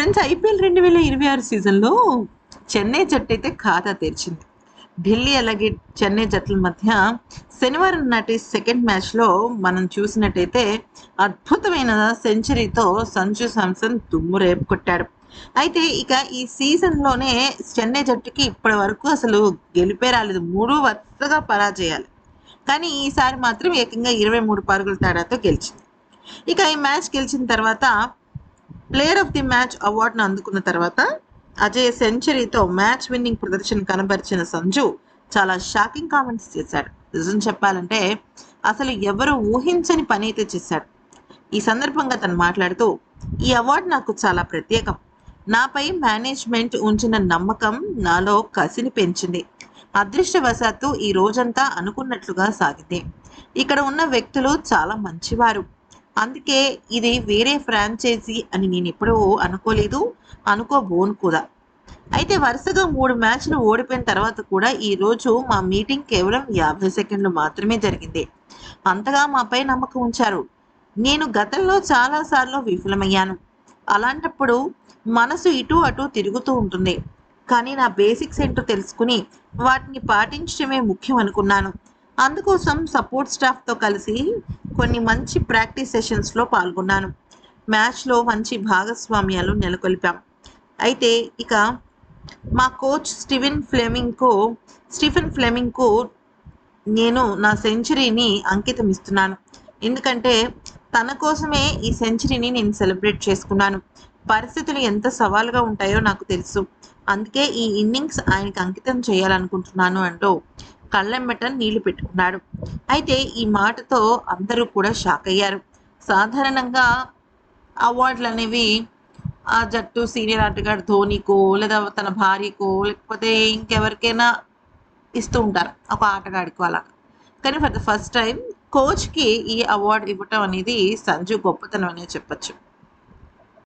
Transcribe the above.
Friends, IPL 2026 సీజన్‌లో చెన్నై జట్టయితే ఖాతా తెరిచింది. ఢిల్లీ అలాగే చెన్నై జట్ల మధ్య శనివారం నాటి సెకండ్ మ్యాచ్‌లో మనం చూసినట్టయితే అద్భుతమైన సెంచరీతో సంజు శాంసన్ దుమ్ము రేపుకొట్టాడు. అయితే ఇక ఈ సీజన్‌లోనే చెన్నై జట్టుకి ఇప్పటి వరకు అసలు గెలిపే రాలేదు. 3 వరుసగా పరాజయాలు. కానీ ఈసారి మాత్రం ఏకంగా 23 పరుగుల తేడాతో గెలిచింది. ఇక ఈ మ్యాచ్ గెలిచిన తర్వాత ప్లేయర్ ఆఫ్ ది మ్యాచ్ అవార్డును అందుకున్న తర్వాత అజయ్ సెంచరీతో మ్యాచ్ విన్నింగ్ ప్రదర్శన కనబరిచిన సంజు చాలా షాకింగ్ కామెంట్స్ చేశాడు. నిజం చెప్పాలంటే అసలు ఎవరు ఊహించని పని అయితే చేశాడు. ఈ సందర్భంగా తను మాట్లాడుతూ, ఈ అవార్డు నాకు చాలా ప్రత్యేకం. నాపై మేనేజ్మెంట్ ఉంచిన నమ్మకం నాలో కసిని పెంచింది. అదృష్టవశాత్తు ఈ రోజంతా అనుకున్నట్లుగా సాగింది. ఇక్కడ ఉన్న వ్యక్తులు చాలా మంచివారు. అందుకే ఇది వేరే ఫ్రాంచైజీ అని నేను ఎప్పుడూ అనుకోలేదు, అనుకోబోను కూడా. అయితే వరుసగా 3 మ్యాచ్లు ఓడిపోయిన తర్వాత కూడా ఈరోజు మా మీటింగ్ కేవలం 50 సెకండ్లు మాత్రమే జరిగింది. అంతగా మాపై నమ్మకం ఉంచారు. నేను గతంలో చాలాసార్లు విఫలమయ్యాను. అలాంటప్పుడు మనసు ఇటు అటు తిరుగుతూ ఉంటుంది. కానీ నా బేసిక్స్ ఏంటో తెలుసుకుని వాటిని పాటించడమే ముఖ్యం అనుకున్నాను. అందుకోసం సపోర్ట్ స్టాఫ్తో కలిసి కొన్ని మంచి ప్రాక్టీస్ సెషన్స్లో పాల్గొన్నాను. మ్యాచ్లో మంచి భాగస్వామ్యాలు నెలకొల్పాం. అయితే ఇక మా కోచ్ స్టీఫెన్ ఫ్లెమింగ్కు నేను నా సెంచరీని అంకితం ఇస్తున్నాను. ఎందుకంటే తన కోసమే ఈ సెంచరీని నేను సెలబ్రేట్ చేసుకున్నాను. పరిస్థితులు ఎంత సవాలుగా ఉంటాయో నాకు తెలుసు. అందుకే ఈ ఇన్నింగ్స్ ఆయనకి అంకితం చేయాలనుకుంటున్నాను అంటూ కళ్ళెమ్మట నీళ్లు పెట్టుకున్నాడు. అయితే ఈ మాటతో అందరూ కూడా షాక్ అయ్యారు. సాధారణంగా అవార్డులు అనేవి ఆ జట్టు సీనియర్ ఆటగాడు ధోనికో లేదా తన భార్యకో లేకపోతే ఇంకెవరికైనా ఇస్తూ ఉంటారు, ఒక ఆటగాడికో అలా. కానీ ఫర్ ద ఫస్ట్ టైం కోచ్కి ఈ అవార్డు ఇవ్వటం అనేది సంజు గొప్పతనం అనే చెప్పచ్చు.